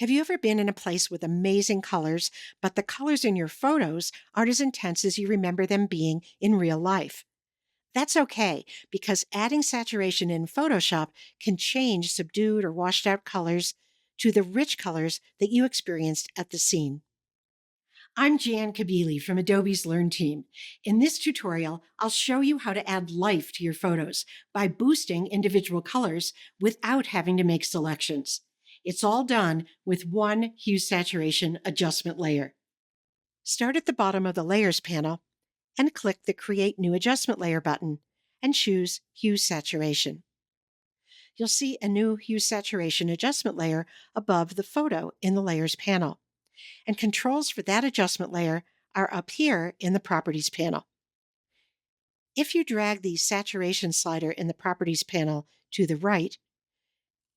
Have you ever been in a place with amazing colors, but the colors in your photos aren't as intense as you remember them being in real life? That's okay, because adding saturation in Photoshop can change subdued or washed out colors to the rich colors that you experienced at the scene. I'm Jan Kabili from Adobe's Learn team. In this tutorial, I'll show you how to add life to your photos by boosting individual colors without having to make selections. It's all done with one Hue Saturation adjustment layer. Start at the bottom of the Layers panel and click the Create New Adjustment Layer button and choose Hue Saturation. You'll see a new Hue Saturation adjustment layer above the photo in the Layers panel, and controls for that adjustment layer are up here in the Properties panel. If you drag the Saturation slider in the Properties panel to the right,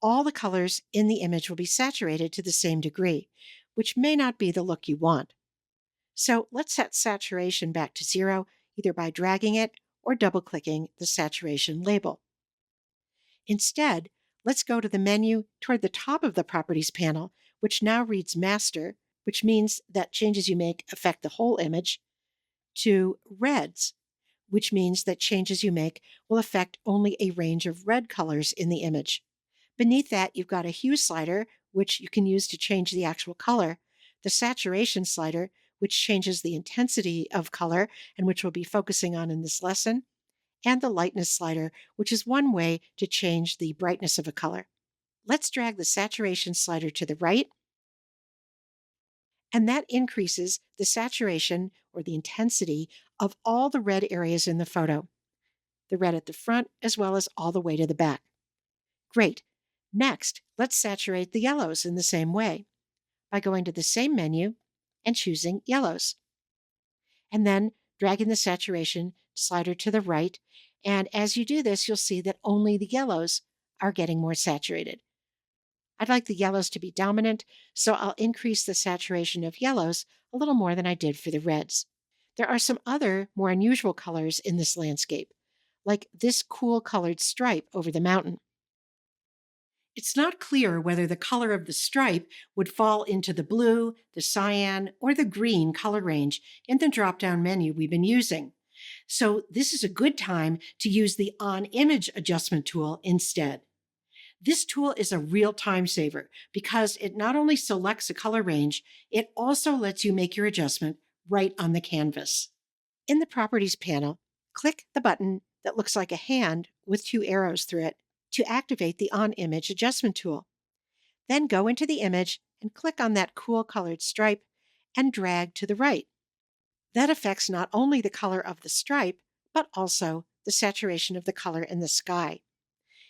all the colors in the image will be saturated to the same degree, which may not be the look you want. So let's set saturation back to 0, either by dragging it or double-clicking the saturation label. Instead, let's go to the menu toward the top of the Properties panel, which now reads Master, which means that changes you make affect the whole image, to Reds, which means that changes you make will affect only a range of red colors in the image. Beneath that, you've got a Hue slider, which you can use to change the actual color, the Saturation slider, which changes the intensity of color and which we'll be focusing on in this lesson, and the Lightness slider, which is one way to change the brightness of a color. Let's drag the Saturation slider to the right, and that increases the saturation or the intensity of all the red areas in the photo, the red at the front as well as all the way to the back. Great. Next, let's saturate the yellows in the same way by going to the same menu and choosing Yellows, and then dragging the saturation slider to the right. And as you do this, you'll see that only the yellows are getting more saturated. I'd like the yellows to be dominant, so I'll increase the saturation of yellows a little more than I did for the reds. There are some other more unusual colors in this landscape, like this cool colored stripe over the mountain. It's not clear whether the color of the stripe would fall into the blue, the cyan, or the green color range in the drop-down menu we've been using. So this is a good time to use the On-Image Adjustment tool instead. This tool is a real time saver because it not only selects a color range, it also lets you make your adjustment right on the canvas. In the Properties panel, click the button that looks like a hand with two arrows through it to activate the On-Image Adjustment tool. Then go into the image and click on that cool colored stripe and drag to the right. That affects not only the color of the stripe, but also the saturation of the color in the sky.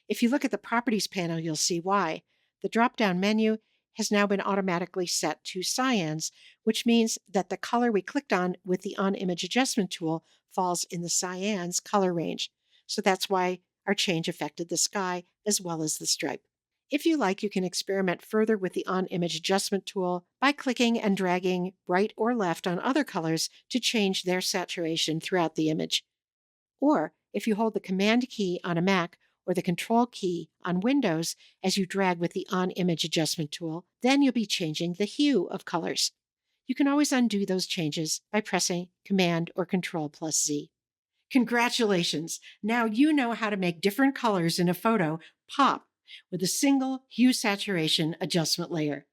If you look at the Properties panel, you'll see why. The drop-down menu has now been automatically set to cyans, which means that the color we clicked on with the On-Image Adjustment tool falls in the cyans color range. So that's why our change affected the sky as well as the stripe. If you like, you can experiment further with the On-Image Adjustment tool by clicking and dragging right or left on other colors to change their saturation throughout the image. Or if you hold the Command key on a Mac or the Control key on Windows as you drag with the On-Image Adjustment tool, then you'll be changing the hue of colors. You can always undo those changes by pressing Command or Control+Z. Congratulations! Now you know how to make different colors in a photo pop with a single Hue Saturation adjustment layer.